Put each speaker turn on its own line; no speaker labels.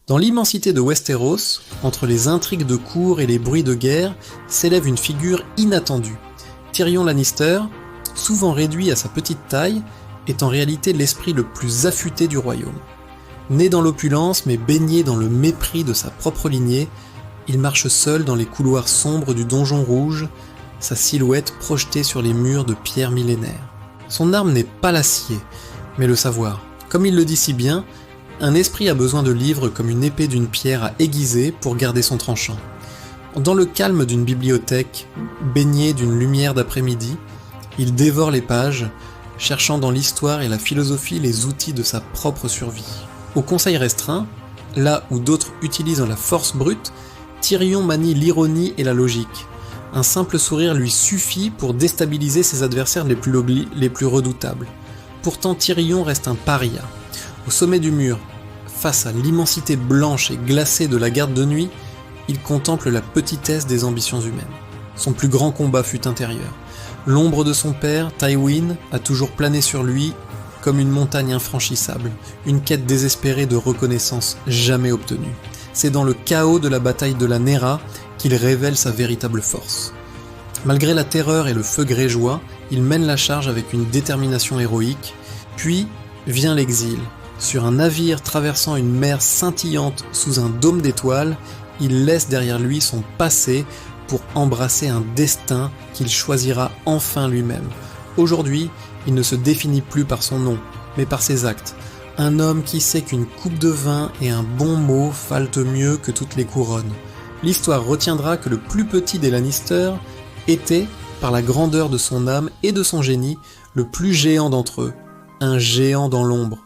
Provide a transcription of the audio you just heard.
Dans l'immensité de Westeros, entre les intrigues de cour et les bruits de guerre, s'élève une figure inattendue. Tyrion Lannister, souvent réduit à sa petite taille, est en réalité l'esprit le plus affûté du royaume. Né dans l'opulence mais baigné dans le mépris de sa propre lignée, il marche seul dans les couloirs sombres du donjon rouge, sa silhouette projetée sur les murs de pierre millénaire. Son arme n'est pas l'acier, mais le savoir. Comme il le dit si bien, un esprit a besoin de livres comme une épée d'une pierre à aiguiser pour garder son tranchant. Dans le calme d'une bibliothèque, baigné d'une lumière d'après-midi, il dévore les pages, cherchant dans l'histoire et la philosophie les outils de sa propre survie. Au conseil restreint, là où d'autres utilisent la force brute, Tyrion manie l'ironie et la logique. Un simple sourire lui suffit pour déstabiliser ses adversaires les plus redoutables. Pourtant Tyrion reste un paria. Au sommet du mur, face à l'immensité blanche et glacée de la garde de nuit, il contemple la petitesse des ambitions humaines. Son plus grand combat fut intérieur. L'ombre de son père, Tywin, a toujours plané sur lui comme une montagne infranchissable, une quête désespérée de reconnaissance jamais obtenue. C'est dans le chaos de la bataille de la Nera qu'il révèle sa véritable force. Malgré la terreur et le feu grégeois, il mène la charge avec une détermination héroïque, puis vient l'exil. Sur un navire traversant une mer scintillante sous un dôme d'étoiles, il laisse derrière lui son passé pour embrasser un destin qu'il choisira enfin lui-même. Aujourd'hui, il ne se définit plus par son nom, mais par ses actes. Un homme qui sait qu'une coupe de vin et un bon mot valent mieux que toutes les couronnes. L'histoire retiendra que le plus petit des Lannister était, par la grandeur de son âme et de son génie, le plus géant d'entre eux, un géant dans l'ombre.